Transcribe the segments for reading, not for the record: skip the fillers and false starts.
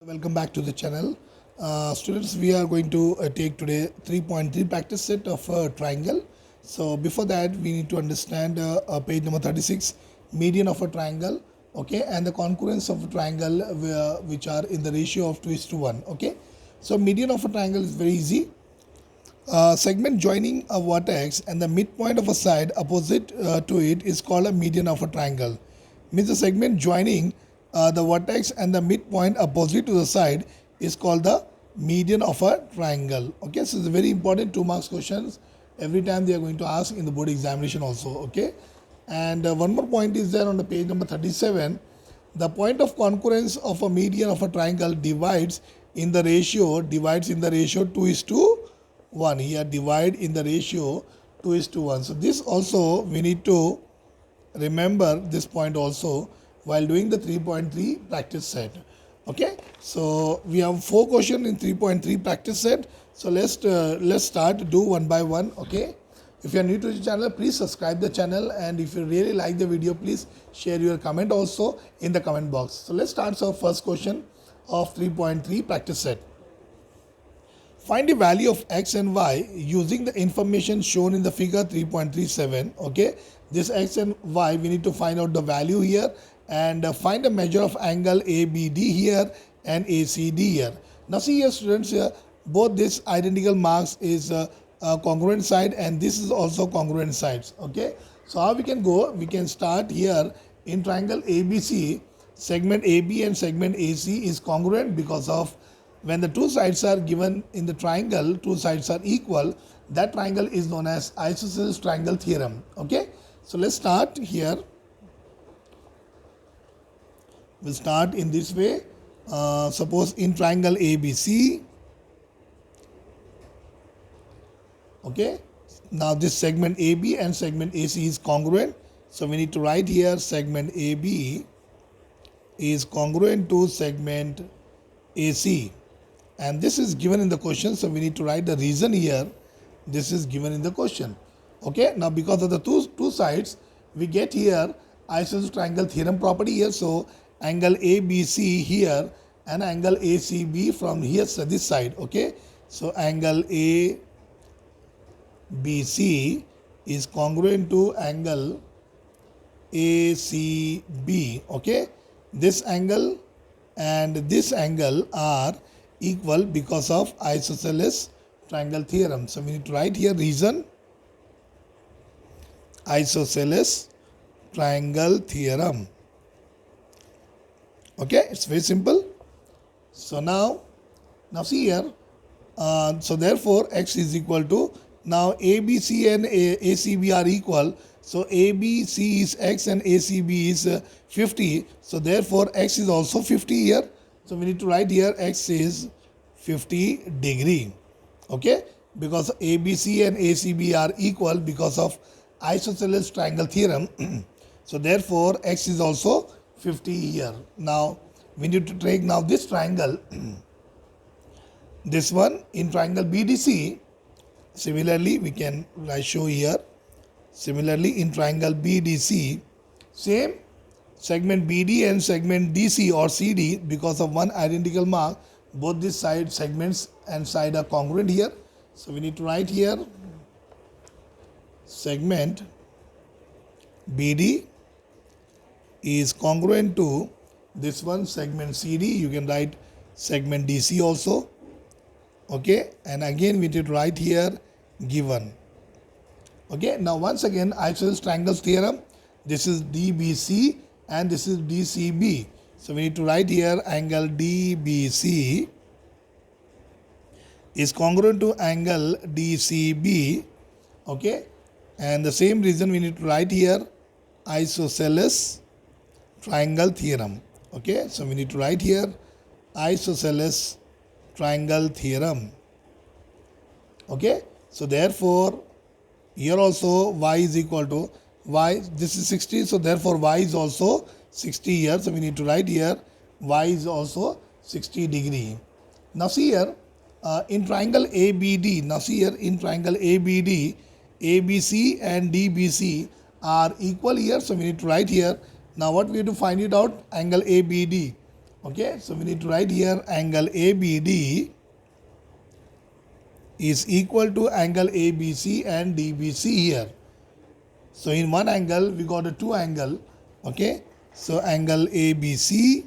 Welcome back to the channel. Students, we are going to take today 3.3 practice set of triangle. So before that, we need to understand page number 36, median of a triangle, okay, and the concurrence of a triangle which are in the ratio of 2:1, okay. So median of a triangle is very easy. Segment joining a vertex and the midpoint of a side opposite to it is called a median of a triangle. Means the segment joining the vertex and the midpoint opposite to the side is called the median of a triangle. Okay, so it's a very important 2 marks questions. Every time they are going to ask in the board examination also. Okay, and one more point is there on the page number 37. The point of concurrence of a median of a triangle divides in the ratio 2:1. Here divide in the ratio 2:1. So this also we need to remember this point also while doing the 3.3 practice set. Okay, so we have 4 questions in 3.3 practice set. So let's start do one by one. Okay, if you are new to the channel, please subscribe the channel, and if you really like the video, please share your comment also in the comment box. So let's start our first question of 3.3 practice set. Find the value of x and y using the information shown in the figure 3.37. Okay, this x and y, we need to find out the value here and find the measure of angle ABD here and ACD here. Now see here students, both this identical marks is congruent side and this is also congruent sides. Okay, so how we can go? We can start here in triangle ABC. Segment AB and segment AC is congruent because of when the two sides are given in the triangle, two sides are equal, that triangle is known as isosceles triangle theorem. Okay, so let's start here. We'll start in this way. Suppose in triangle ABC, okay, now this segment AB and segment AC is congruent. So we need to write here segment AB is congruent to segment AC. And this is given in the question, so we need to write the reason here. This is given in the question. Okay, now because of the two sides, we get here isosceles triangle theorem property here. So angle ABC here and angle ACB from here, so this side. Okay, so angle ABC is congruent to angle ACB. Okay, this angle and this angle are equal because of isosceles triangle theorem. So we need to write here reason isosceles triangle theorem. Okay, it's very simple. So now see here, so therefore x is equal to, now ABC and ACB are equal. So ABC is x and ACB is 50. So therefore x is also 50 here. So we need to write here x is 50 degree. Okay, because ABC and ACB are equal because of isosceles triangle theorem. So therefore x is also 50 here. Now we need to take now this triangle, this one in triangle BDC. Similarly, we can show here. Similarly, in triangle BDC, same segment BD and segment DC or CD, because of one identical mark, both these side segments and side are congruent here. So we need to write here segment BD is congruent to this one segment CD. You can write segment DC also. Okay, and again we need to write here given. Okay, now once again isosceles triangle theorem, this is DBC and this is DCB. So we need to write here angle DBC is congruent to angle DCB. Okay, and the same reason we need to write here isosceles triangle theorem. Okay, so we need to write here isosceles triangle theorem. Okay, so therefore here also y is equal to y, this is 60, so therefore y is also 60 here. So we need to write here y is also 60 degree. Now see here in triangle ABD, now see here in triangle ABD, ABC and DBC are equal here. So we need to write here. Now what we have to find it out, angle ABD. Okay, so we need to write here angle ABD is equal to angle ABC and DBC here. So in one angle we got a two angle. Okay, so angle ABC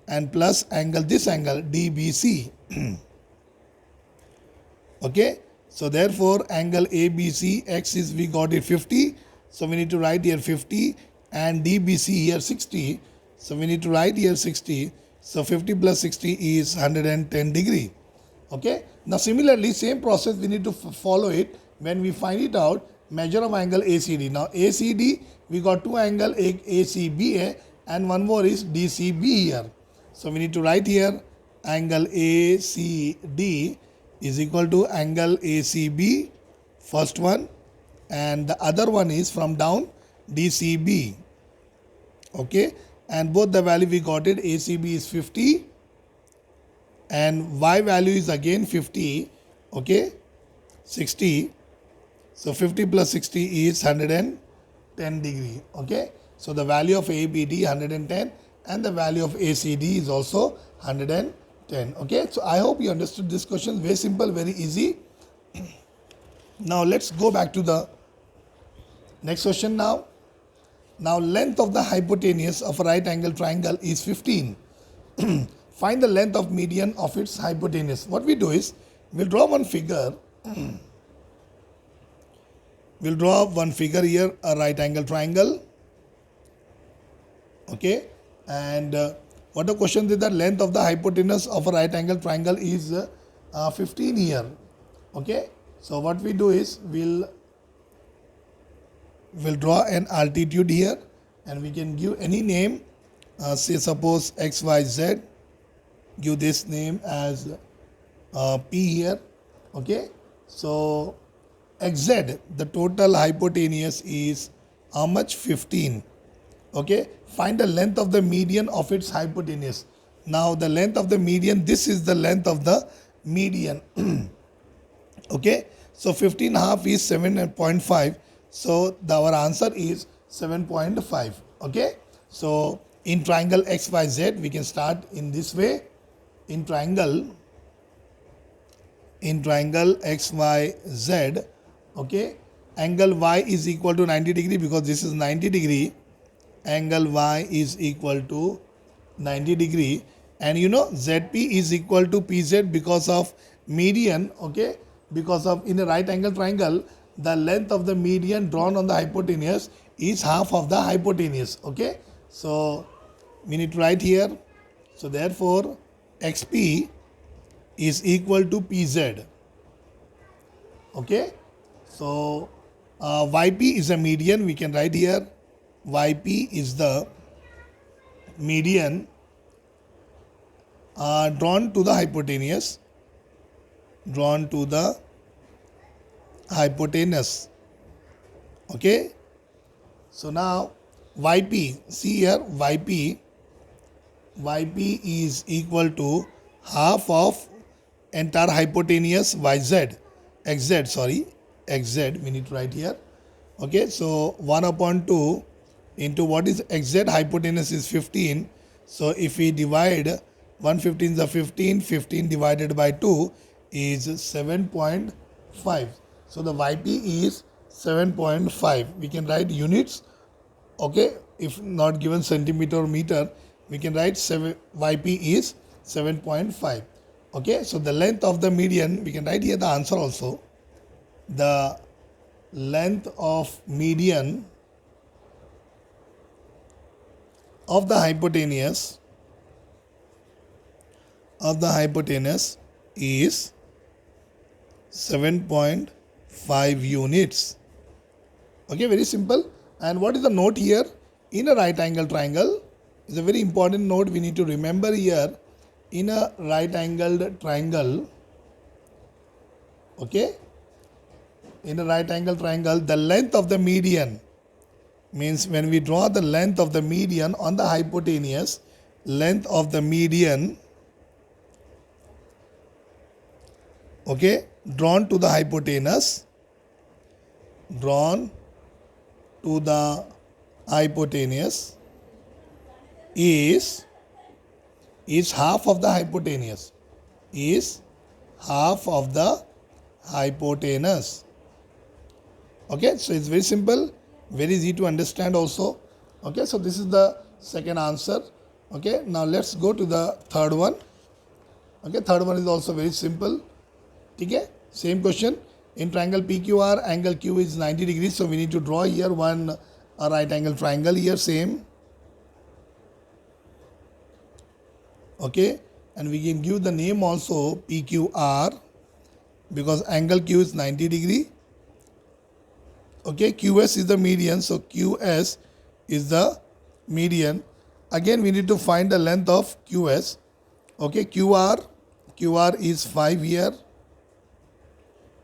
and plus angle this angle DBC. Okay, so therefore angle ABC x is we got it 50, so we need to write here 50, and DBC here 60, so we need to write here 60. So 50 plus 60 is 110 degree. Okay, now similarly same process we need to follow it when we find it out, measure of angle ACD. Now ACD we got two angle ACBA and one more is DCB here. So we need to write here angle ACD is equal to angle ACB, first one, and the other one is from down DCB. Okay, and both the value we got it, ACB is 50 and Y value is again 50. Okay, 60. So 50 plus 60 is 110 degree. Okay, so the value of ABD 110 and the value of ACD is also 110. Okay, so I hope you understood this question. Very simple, very easy. Now let's go back to the next question now. Now length of the hypotenuse of a right angle triangle is 15. Find the length of median of its hypotenuse. What we do is, we'll draw one figure. We'll draw one figure here, a right angle triangle. Okay, and what the question is that length of the hypotenuse of a right angle triangle is 15 here. Okay, so what we do is, we'll draw an altitude here and we can give any name, say suppose XYZ, give this name as P here. Okay, so XZ, the total hypotenuse is how much? 15. Okay, find the length of the median of its hypotenuse. Now the length of the median, this is the length of the median. Okay, so 15 half is 7.5. So our answer is 7.5. Okay, so in triangle XYZ we can start in this way. In triangle XYZ, okay, angle Y is equal to 90 degree because this is 90 degree. Angle Y is equal to 90 degree, and you know ZP is equal to PZ because of median. Okay, because of in a right angle triangle the length of the median drawn on the hypotenuse is half of the hypotenuse. Okay, so we need to write here, so therefore XP is equal to PZ. Okay, so YP is a median, we can write here YP is the median drawn to the hypotenuse, Okay, so now YP, see here YP is equal to half of entire hypotenuse XZ, we need to write here. Okay, so 1 upon 2 into what is XZ, hypotenuse is 15. So if we divide 115 is a 15, 15 divided by 2 is 7.5. So the YP is 7.5. We can write units. Okay, if not given centimeter or meter, we can write YP is 7.5. Okay, so the length of the median, we can write here the answer also. The length of median of the hypotenuse is 7.5 units. Okay, very simple. And what is the note here? In a right angle triangle, is a very important note we need to remember here. In a right angled triangle, okay, in a right angle triangle, the length of the median means when we draw the length of the median on the hypotenuse, length of the median, okay, drawn to the hypotenuse, is is half of the hypotenuse, is half of the hypotenuse. Okay, so it's very simple, very easy to understand also. Okay, so this is the second answer. Okay, now let's go to the third one. Okay, third one is also very simple. Okay, same question. In triangle PQR, angle Q is 90 degrees. So we need to draw here one right angle triangle here, same. Okay, and we can give the name also PQR because angle Q is 90 degree. Okay, QS is the median, so QS is the median. Again, we need to find the length of QS. Okay, QR is 5 here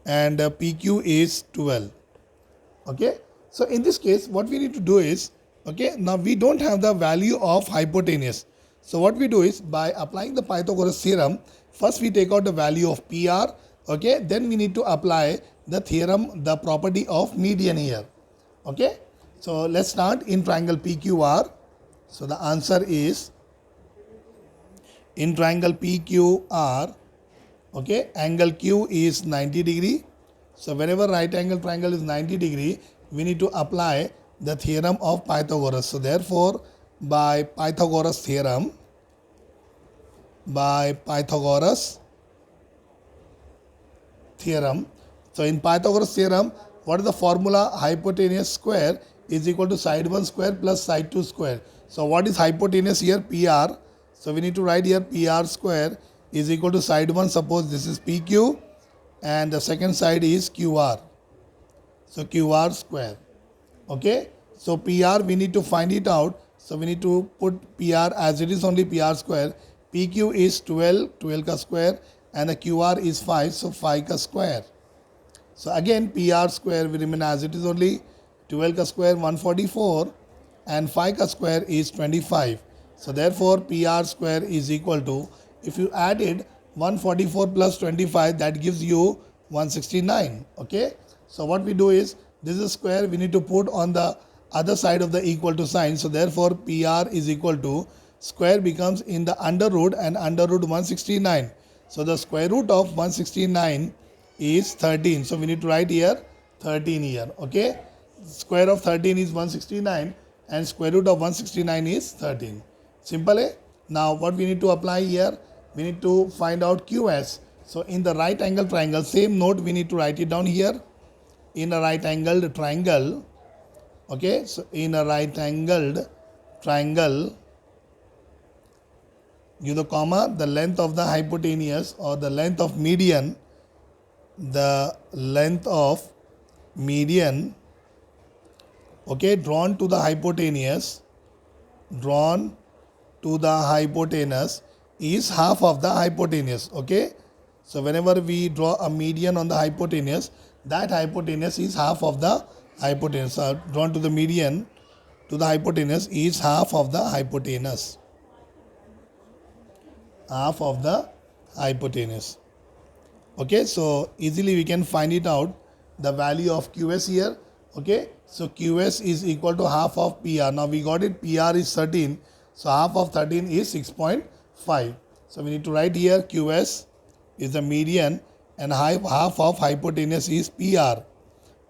and PQ is 12. Okay, so in this case, what we need to do is, okay, now we don't have the value of hypotenuse. So what we do is, by applying the Pythagoras theorem, first we take out the value of PR, okay, then we need to apply the theorem, the property of median here. Okay, so let's start in triangle PQR. So the answer is, in triangle PQR, okay, angle Q is 90 degree. So whenever right angle triangle is 90 degree, we need to apply the theorem of Pythagoras. So therefore, by Pythagoras theorem, so in Pythagoras theorem, what is the formula? Hypotenuse square is equal to side 1 square plus side 2 square. So what is hypotenuse here? PR. So we need to write here PR square is equal to side 1, suppose this is PQ, and the second side is QR. So QR square. Okay. So PR we need to find it out. So we need to put PR as it is only PR square. PQ is 12 ka square, and the QR is 5, so 5 ka square. So again PR square will remain as it is only 12 ka square 144 and 5 ka square is 25. So therefore PR square is equal to, if you added 144 plus 25, that gives you 169. Okay. So what we do is, this is square, we need to put on the other side of the equal to sign. So therefore PR is equal to, square becomes in the under root, and under root 169. So the square root of 169 is 13. So we need to write here 13 here. Okay. Square of 13 is 169 and square root of 169 is 13. Simple, eh? Now what we need to apply here? We need to find out QS. So in the right angle triangle, same note we need to write it down here. In a right angled triangle, okay, so in a right angled triangle, give the comma, the length of the hypotenuse or the length of median, okay, drawn to the hypotenuse is half of the hypotenuse. Okay, so whenever we draw a median on the hypotenuse, that hypotenuse is half of the hypotenuse. Drawn to the median to the hypotenuse is half of the hypotenuse. Okay, so easily we can find it out, the value of QS here. Okay, so QS is equal to half of PR. Now we got it, PR is 13, so half of 13 is 6.5. So we need to write here QS is the median and half of hypotenuse is PR.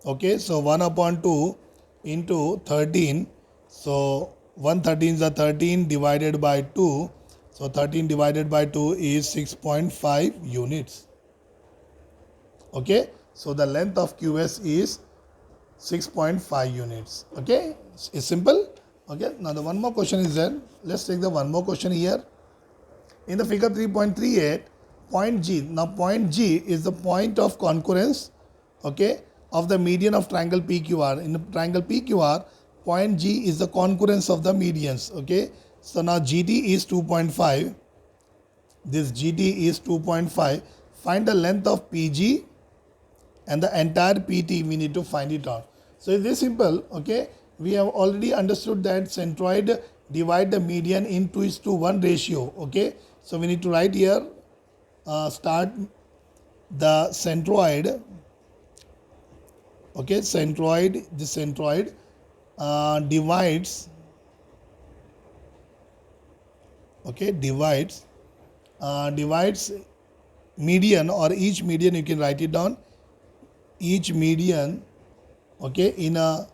Okay, so 1 upon 2 into 13. So 113 is the 13 divided by 2. So 13 divided by 2 is 6.5 units. Okay, so the length of QS is 6.5 units. Okay, it's simple. Okay, now the one more question is there. Let's take the one more question here. In the figure 3.38, point G. Now point G is the point of concurrence, okay, of the median of triangle PQR. In the triangle PQR, point G is the concurrence of the medians. Okay, so now GT is 2.5. This GT is 2.5. Find the length of PG and the entire PT we need to find it out. So it's very simple. Okay, we have already understood that centroid divide the median in 2:1 ratio. Okay, so we need to write here, start the centroid. Okay, centroid, the centroid divides okay, divides median, or each median, you can write it down, each median, okay, in a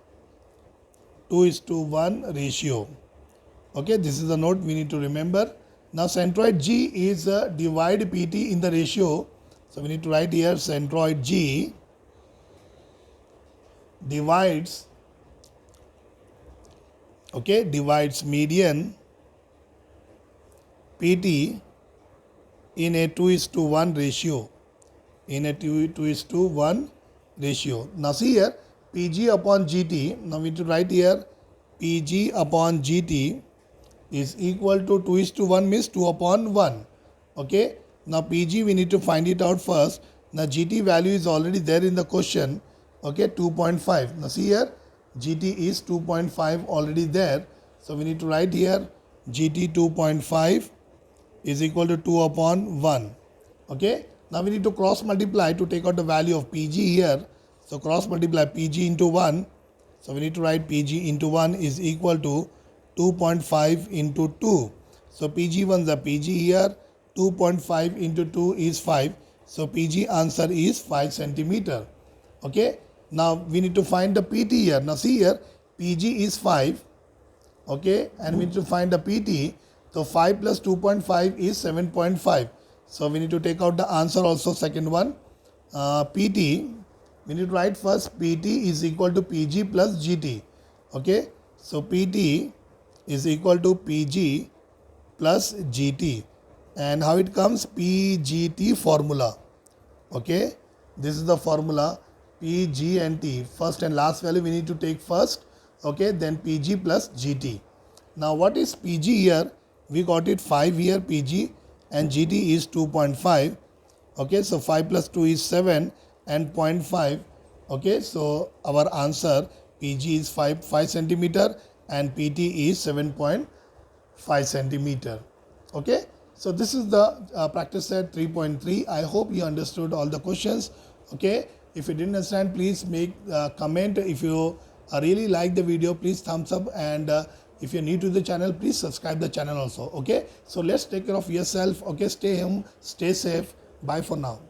2:1 ratio. Okay, this is the note we need to remember. Now centroid G is divide PT in the ratio. So we need to write here centroid G divides, okay, divides median PT in a 2:1 ratio. In a 2:1 ratio. Now see here, PG upon GT. Now we need to write here PG upon GT is equal to 2:1 means 2 upon 1. Okay. Now PG we need to find it out first. Now GT value is already there in the question. Okay, 2.5. Now see here, GT is 2.5 already there. So we need to write here GT 2.5 is equal to 2 upon 1. Okay. Now we need to cross multiply to take out the value of PG here. So cross multiply PG into 1. So we need to write PG into 1 is equal to 2.5 into 2. So PG1 is the PG here. 2.5 into 2 is 5. So PG answer is 5 centimeter. Okay. Now we need to find the PT here. Now see here, PG is 5. Okay. And we need to find the PT. So 5 plus 2.5 is 7.5. So we need to take out the answer also, second one. PT, we need to write first PT is equal to PG plus GT. Okay. So PT is equal to PG plus GT. And how it comes? PGT formula. Okay. This is the formula, PG and T. First and last value we need to take first. Okay. Then PG plus GT. Now what is PG here? We got it 5 here PG and GT is 2.5. Okay. So 5 plus 2 is 7 and 0.5. Okay. So our answer PG is 5 centimeter and PT is 7.5 centimeter. Okay. So this is the practice set 3.3. I hope you understood all the questions. Okay. If you didn't understand, please make a comment. If you really like the video, please thumbs up, and if you're new to the channel, please subscribe the channel also. Okay. So let's take care of yourself. Okay. Stay home, stay safe. Bye for now.